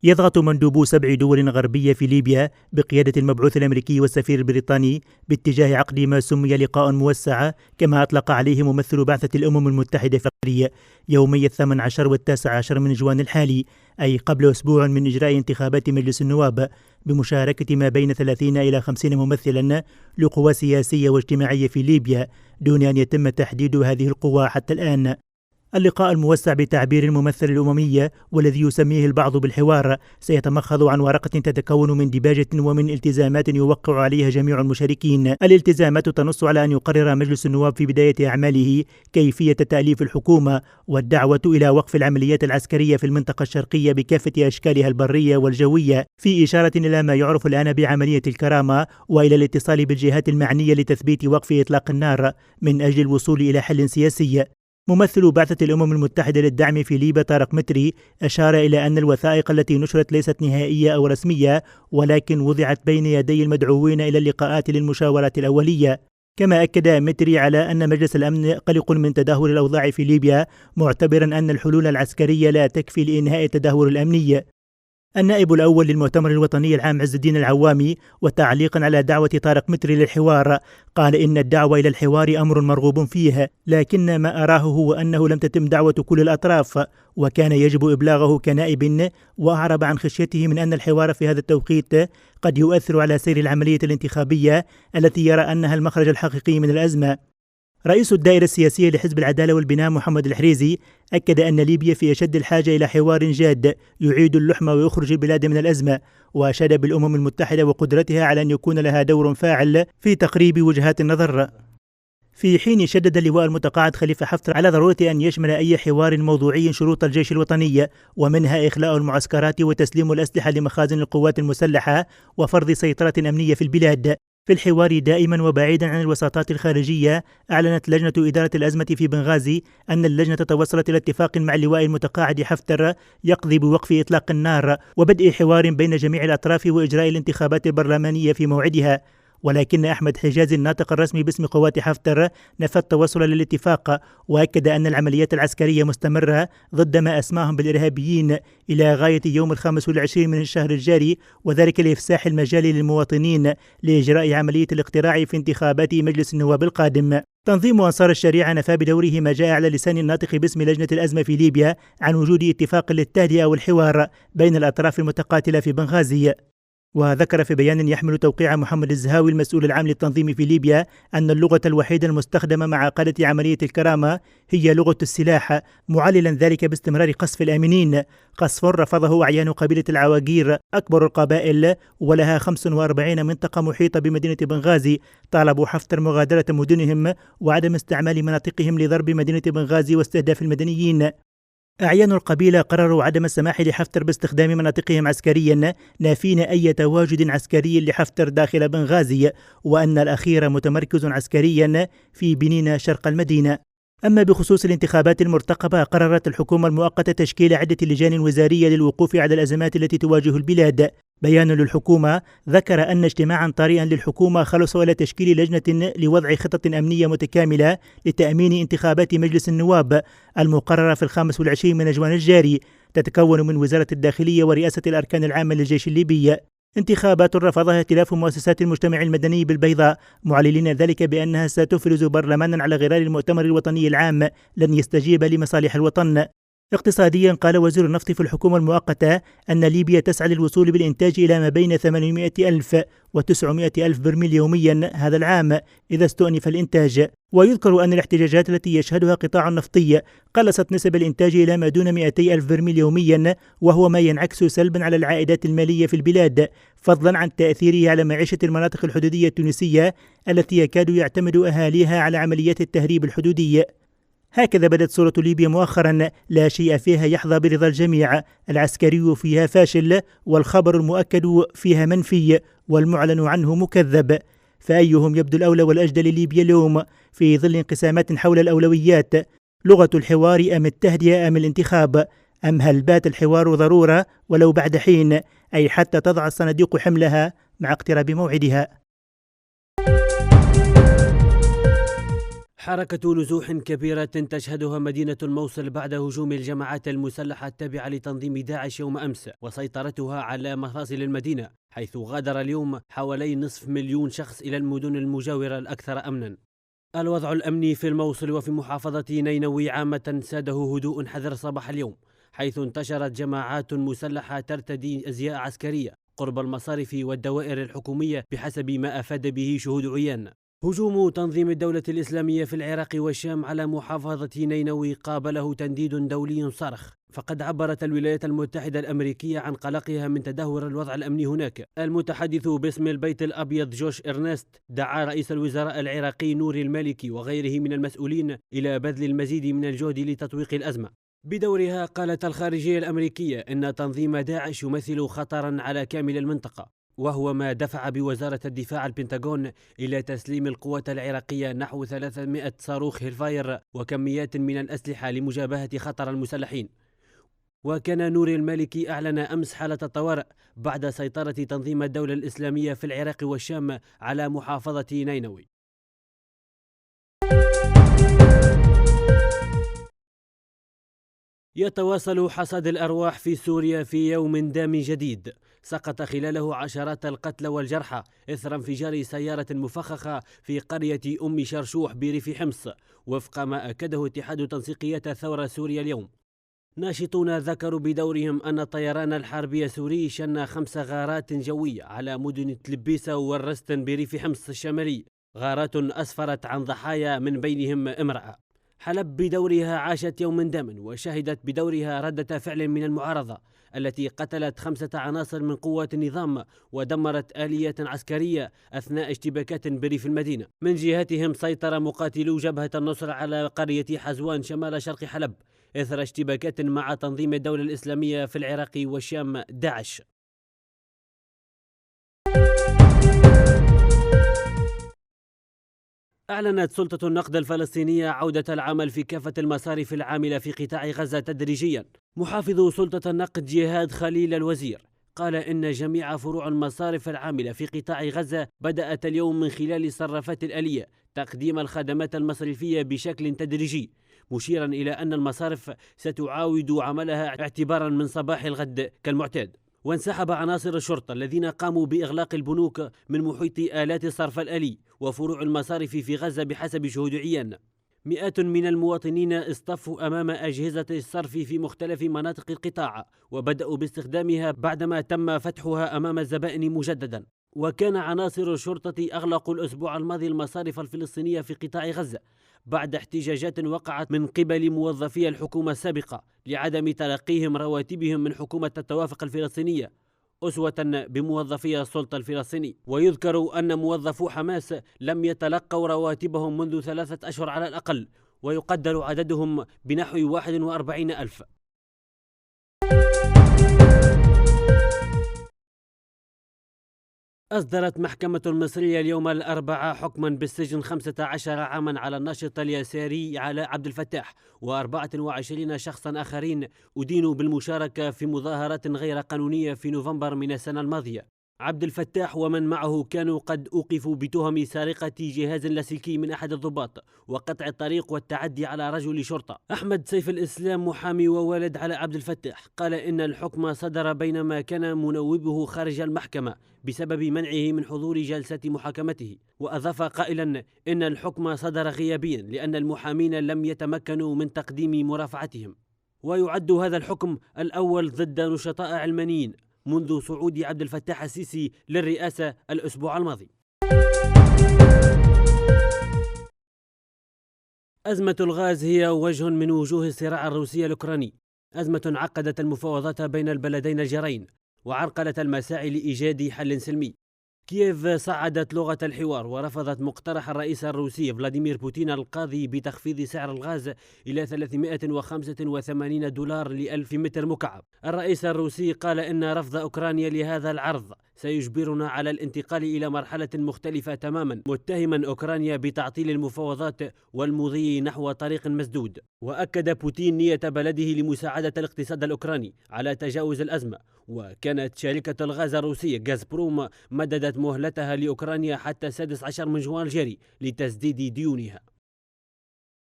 يضغط مندوبو 7 دول غربية في ليبيا بقيادة المبعوث الأمريكي والسفير البريطاني باتجاه عقد ما سمي لقاء موسع، كما أطلق عليه ممثل بعثة الأمم المتحدة في القرية يومي 18 و19 من جوان الحالي، أي قبل أسبوع من إجراء انتخابات مجلس النواب بمشاركة ما بين 30 إلى 50 ممثلا لقوى سياسية واجتماعية في ليبيا، دون أن يتم تحديد هذه القوى حتى الآن. اللقاء الموسع بتعبير الممثل الأممي والذي يسميه البعض بالحوار سيتمخض عن ورقة تتكون من ديباجة ومن التزامات يوقع عليها جميع المشاركين. الالتزامات تنص على أن يقرر مجلس النواب في بداية أعماله كيفية تأليف الحكومة والدعوة إلى وقف العمليات العسكرية في المنطقة الشرقية بكافة أشكالها البرية والجوية، في إشارة إلى ما يعرف الآن بعملية الكرامة، وإلى الاتصال بالجهات المعنية لتثبيت وقف إطلاق النار من أجل الوصول إلى حل سياسي. ممثل بعثة الأمم المتحدة للدعم في ليبيا طارق متري أشار إلى أن الوثائق التي نشرت ليست نهائية أو رسمية، ولكن وضعت بين يدي المدعوين إلى اللقاءات للمشاورات الأولية. كما أكد متري على أن مجلس الأمن قلق من تدهور الأوضاع في ليبيا، معتبرا أن الحلول العسكرية لا تكفي لإنهاء التدهور الأمني. النائب الأول للمؤتمر الوطني العام عز الدين العوامي، وتعليقا على دعوة طارق متري للحوار، قال إن الدعوة إلى الحوار أمر مرغوب فيه، لكن ما أراه هو أنه لم تتم دعوة كل الأطراف وكان يجب إبلاغه كنائب، وأعرب عن خشيته من أن الحوار في هذا التوقيت قد يؤثر على سير العملية الانتخابية التي يرى أنها المخرج الحقيقي من الأزمة. رئيس الدائرة السياسية لحزب العدالة والبناء محمد الحريزي أكد أن ليبيا في أشد الحاجة إلى حوار جاد يعيد اللحمة ويخرج البلاد من الأزمة، وأشاد بالأمم المتحدة وقدرتها على أن يكون لها دور فاعل في تقريب وجهات النظر. في حين شدد اللواء المتقاعد خليفة حفتر على ضرورة أن يشمل أي حوار موضوعي شروط الجيش الوطني، ومنها إخلاء المعسكرات وتسليم الأسلحة لمخازن القوات المسلحة وفرض سيطرة أمنية في البلاد. في الحوار دائما وبعيدا عن الوساطات الخارجية، أعلنت لجنة إدارة الأزمة في بنغازي أن اللجنة توصلت إلى اتفاق مع اللواء المتقاعد حفتر يقضي بوقف إطلاق النار وبدء حوار بين جميع الأطراف وإجراء الانتخابات البرلمانية في موعدها. ولكن أحمد حجازي الناطق الرسمي باسم قوات حفتر نفى التوصل للاتفاق، وأكد أن العمليات العسكرية مستمرة ضد ما أسماهم بالإرهابيين إلى غاية يوم 25 من الشهر الجاري، وذلك لإفساح المجال للمواطنين لإجراء عملية الاقتراع في انتخابات مجلس النواب القادم. تنظيم أنصار الشريعة نفى بدوره ما جاء على لسان الناطق باسم لجنة الأزمة في ليبيا عن وجود اتفاق للتهدئة والحوار بين الأطراف المتقاتلة في بنغازي. وذكر في بيان يحمل توقيع محمد الزهاوي المسؤول العام للتنظيم في ليبيا أن اللغة الوحيدة المستخدمة مع قادة عملية الكرامة هي لغة السلاح، معللا ذلك باستمرار قصف الآمنين، قصف رفضه أعيان قبيلة العواقير أكبر القبائل ولها 45 منطقة محيطة بمدينة بنغازي. طالبوا حفتر مغادرة مدنهم وعدم استعمال مناطقهم لضرب مدينة بنغازي واستهداف المدنيين. أعيان القبيلة قرروا عدم السماح لحفتر باستخدام مناطقهم عسكريا، نافين أي تواجد عسكري لحفتر داخل بنغازي، وأن الأخير متمركز عسكريا في بنين شرق المدينة. أما بخصوص الانتخابات المرتقبة، قررت الحكومة المؤقتة تشكيل عدة لجان وزارية للوقوف على الأزمات التي تواجه البلاد. بيان للحكومة ذكر أن اجتماعا طارئا للحكومة خلص إلى تشكيل لجنة لوضع خطط أمنية متكاملة لتأمين انتخابات مجلس النواب المقررة في 25 من جوان الجاري، تتكون من وزارة الداخلية ورئاسة الأركان العامة للجيش الليبي. انتخابات رفضها ائتلاف مؤسسات المجتمع المدني بالبيضاء، معللين ذلك بأنها ستفرز برلمانا على غرار المؤتمر الوطني العام لن يستجيب لمصالح الوطن. اقتصاديا، قال وزير النفط في الحكومة المؤقتة أن ليبيا تسعى للوصول بالإنتاج إلى ما بين 800 ألف و900 ألف برميل يوميا هذا العام إذا استؤنف الإنتاج. ويذكر أن الاحتجاجات التي يشهدها قطاع النفطي قلصت نسب الإنتاج إلى ما دون 200 ألف برميل يوميا، وهو ما ينعكس سلبا على العائدات المالية في البلاد، فضلا عن تأثيره على معيشة المناطق الحدودية التونسية التي يكاد يعتمد أهاليها على عمليات التهريب الحدودي. هكذا بدت صورة ليبيا مؤخرا، لا شيء فيها يحظى برضا الجميع، العسكري فيها فاشل، والخبر المؤكد فيها منفي، والمعلن عنه مكذب. فأيهم يبدو الأولى والأجدى لليبيا اليوم في ظل انقسامات حول الأولويات؟ لغة الحوار أم التهدئة أم الانتخاب؟ أم هل بات الحوار ضرورة ولو بعد حين، أي حتى تضع الصناديق حملها مع اقتراب موعدها؟ حركة نزوح كبيرة تشهدها مدينة الموصل بعد هجوم الجماعات المسلحة التابعة لتنظيم داعش يوم أمس وسيطرتها على مفاصل المدينة، حيث غادر اليوم حوالي نصف مليون شخص إلى المدن المجاورة الأكثر أمنا. الوضع الأمني في الموصل وفي محافظة نينوى عامة ساده هدوء حذر صباح اليوم، حيث انتشرت جماعات مسلحة ترتدي أزياء عسكرية قرب المصارف والدوائر الحكومية بحسب ما أفاد به شهود عيان. هجوم تنظيم الدولة الإسلامية في العراق والشام على محافظة نينوى قابله تنديد دولي صارخ، فقد عبرت الولايات المتحدة الأمريكية عن قلقها من تدهور الوضع الأمني هناك. المتحدث باسم البيت الأبيض جوش إرنست دعا رئيس الوزراء العراقي نوري المالكي وغيره من المسؤولين إلى بذل المزيد من الجهد لتطويق الأزمة. بدورها قالت الخارجية الأمريكية إن تنظيم داعش يمثل خطرا على كامل المنطقة، وهو ما دفع بوزارة الدفاع البنتاغون إلى تسليم القوات العراقية نحو 300 صاروخ هيلفاير وكميات من الأسلحة لمجابهة خطر المسلحين. وكان نوري المالكي أعلن أمس حالة الطوارئ بعد سيطرة تنظيم الدولة الإسلامية في العراق والشام على محافظة نينوى. يتواصل حصاد الأرواح في سوريا في يوم دام جديد سقط خلاله عشرات القتلى والجرحى إثر انفجار سيارة مفخخة في قرية أم شرشوح بريف حمص، وفق ما أكده اتحاد تنسيقيات الثورة سوريا اليوم. ناشطون ذكروا بدورهم أن الطيران الحربي السوري شن 5 غارات جوية على مدن تلبيسة والرستن بريف حمص الشمالي، غارات أسفرت عن ضحايا من بينهم امرأة. حلب بدورها عاشت يوما داما وشهدت بدورها ردة فعل من المعارضة التي قتلت 5 عناصر من قوات النظام ودمرت آليات عسكرية أثناء اشتباكات بريف المدينة. من جهتهم سيطر مقاتلو جبهة النصر على قرية حزوان شمال شرق حلب إثر اشتباكات مع تنظيم الدولة الإسلامية في العراق والشام داعش. أعلنت سلطة النقد الفلسطينية عودة العمل في كافة المصارف العاملة في قطاع غزة تدريجيا. محافظ سلطة النقد جهاد خليل الوزير قال إن جميع فروع المصارف العاملة في قطاع غزة بدأت اليوم من خلال الصرافات الآلية تقديم الخدمات المصرفية بشكل تدريجي، مشيرا إلى أن المصارف ستعاود عملها اعتبارا من صباح الغد كالمعتاد. وانسحب عناصر الشرطة الذين قاموا بإغلاق البنوك من محيط آلات الصرف الآلي وفروع المصارف في غزة بحسب شهود عيان. مئات من المواطنين اصطفوا أمام أجهزة الصرف في مختلف مناطق القطاع وبدأوا باستخدامها بعدما تم فتحها أمام الزبائن مجددا. وكان عناصر الشرطة أغلقوا الأسبوع الماضي المصارف الفلسطينية في قطاع غزة بعد احتجاجات وقعت من قبل موظفي الحكومة السابقة لعدم تلقيهم رواتبهم من حكومة التوافق الفلسطينية أسوة بموظفي السلطة الفلسطيني. ويذكر أن موظفو حماس لم يتلقوا رواتبهم منذ 3 أشهر على الأقل، ويقدر عددهم بنحو 41,000. أصدرت محكمة المصرية اليوم الأربعاء حكما بالسجن 15 عاما على الناشط اليساري علاء عبد الفتاح و24 شخصا آخرين أدينوا بالمشاركة في مظاهرات غير قانونية في نوفمبر من السنة الماضية. عبد الفتاح ومن معه كانوا قد أوقفوا بتهم سرقة جهاز لاسلكي من أحد الضباط وقطع الطريق والتعدي على رجل شرطة. أحمد سيف الإسلام محامي ووالد علاء عبد الفتاح قال إن الحكم صدر بينما كان منوبه خارج المحكمة بسبب منعه من حضور جلسة محاكمته، وأضاف قائلا إن الحكم صدر غيابيا لأن المحامين لم يتمكنوا من تقديم مرافعتهم. ويعد هذا الحكم الأول ضد نشطاء علمانيين منذ صعود عبد الفتاح السيسي للرئاسة الأسبوع الماضي. أزمة الغاز هي وجه من وجوه الصراع الروسي الأوكراني، أزمة عقدت المفاوضات بين البلدين الجارين وعرقلت المساعي لإيجاد حل سلمي. كييف صعدت لغة الحوار ورفضت مقترح الرئيس الروسي فلاديمير بوتين القاضي بتخفيض سعر الغاز إلى $385 لألف متر مكعب. الرئيس الروسي قال إن رفض أوكرانيا لهذا العرض سيجبرنا على الانتقال إلى مرحلة مختلفة تماما، متهما أوكرانيا بتعطيل المفاوضات والمضي نحو طريق مسدود. وأكد بوتين نية بلده لمساعدة الاقتصاد الأوكراني على تجاوز الأزمة. وكانت شركة الغاز الروسية غازبروم مددت مهلتها لأوكرانيا حتى 16 من جوان الجاري لتسديد ديونها.